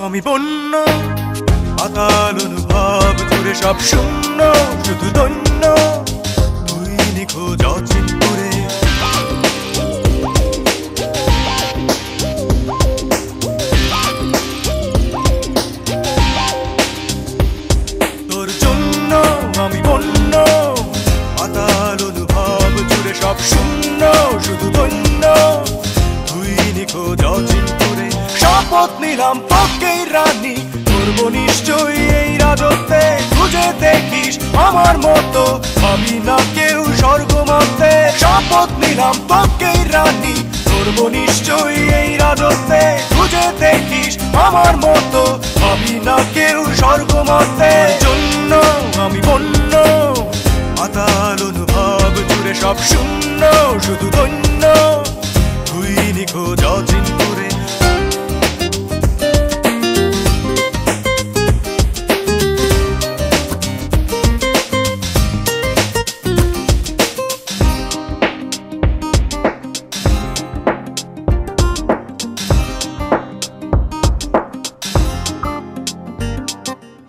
আমি বন্য পাতাল অনুভব জুড়ে সব শূন্য শুধু দৈন্য তুই নিখোঁজ অচিন্তরে তোর জন্য আমি বন্য পাতাল অনুভব জুড়ে সব শূন্য শুধু দৈন্য তুই নিখোঁজ অচিন্তরে শপথ নিলাম তোকেই রানী করবো নিশ্চয়ই এই রাজত্বে খুঁজে দেখিস আমার মতো আমি না কেউ স্বর্গ মধ্যে শপথ নিলাম তোকেই রানী করবো নিশ্চয়ই এই রাজত্বে খুঁজে দেখিস আমার মতো আমি না কেউ স্বর্গ মধ্যে জন্য আমি বন্য পাতাল অনুভব জুড়ে সব শূন্য শুধু দৈন্য তুই নিখোঁজ অচিন্তরে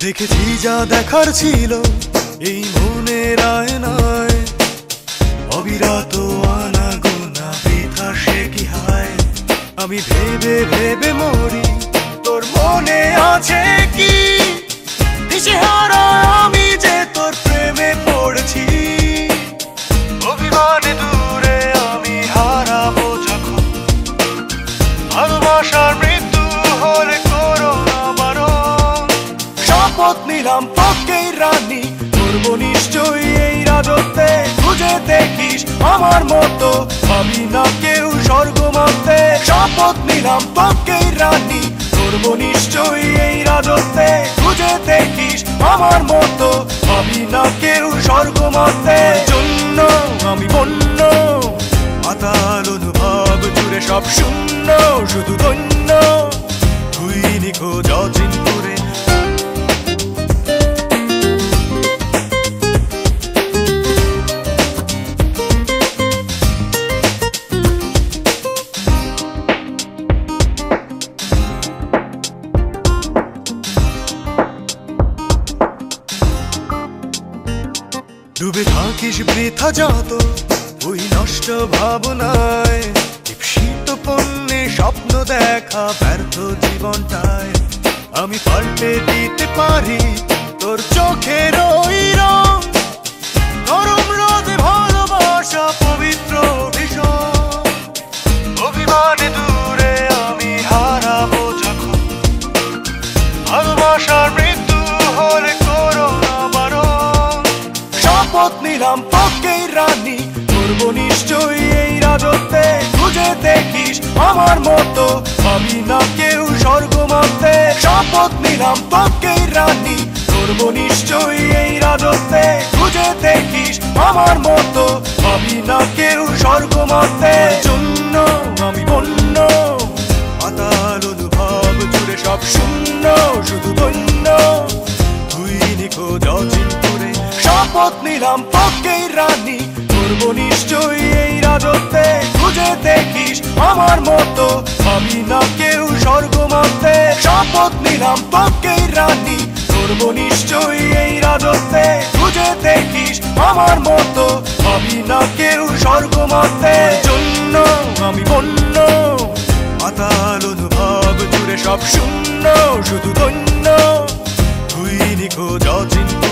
দেখেছি যা দেখার ছিল এই মনের আয়নায় অবিরত আনাগোনা বৃথা সে কি হায় আমি ভেবে ভেবে মরি তোর মনে আছে কি দিশেহারা আমি যে তোর প্রেমে পড়েছি অভিমানে দূরে আমি হারাবো যখন ভালোবাসার মৃত্যু হলে করো না বারণ শপথ নিলাম তোকেই রানী করবো নিশ্চয়ই এই রাজত্বে খুঁজে দেখিস আমার মতো আমি না কেউ স্বর্গ মধ্যে শপথ নিলাম তোকেই রানী করবো নিশ্চয়ই এই রাজত্বে খুঁজে দেখিস আমার মতো আমি না কেউ স্বর্গ মধ্যে জন্য আমি বন্য পাতাল অনুভব জুড়ে সব শূন্য শুধু দৈন্য তুই নিখোঁজ অচিন্তরে ডুবে থাকিস বৃথা যত ওই নষ্ট ভাবনায় দীপ্সিত পণ্যে স্বপ্ন দেখা ব্যর্থ জীবনটায় আমি পাল্টে দিতে পারি তোর চোখের ওই রং নরম রোদে ভালোবাসা পবিত্র ভীষণ অভিমানে দূরে আমি হারাবো যখন ভালোবাসার মৃত্যু হলে করো না বারণ শপথ নিলাম তোকেই রানী করবো নিশ্চয়ই এই রাজত্বে খুঁজে দেখিস আমার মতো আমি না কেউ স্বর্গ মধ্যে শপথ নিলাম তোকেই রানী করবো নিশ্চয়ই এই রাজত্বে খুঁজে দেখিস আমার মতো আমি না কেউ স্বর্গ মধ্যে জন্য আমি বন্য পাতাল অনুভব জুড়ে সব শূন্য শুধু দৈন্য তুই নিখোঁজ অচিন্তরে শপথ নিলাম তোকেই রানী করবো নিশ্চয়ই এই রাজত্বে খুঁজে দেখিস আমার মতো আমি না কেউ স্বর্গ মধ্যে শপথ নিলাম তোকেই রানী করবো নিশ্চয়ই এই রাজত্বে খুঁজে দেখিস আমার মতো আমি না কেউ স্বর্গ মধ্যে জন্য আমি বন্য পাতাল অনুভব জুড়ে সব শূন্য শুধু দৈন্য তুই নিখোঁজ অচিন্তরে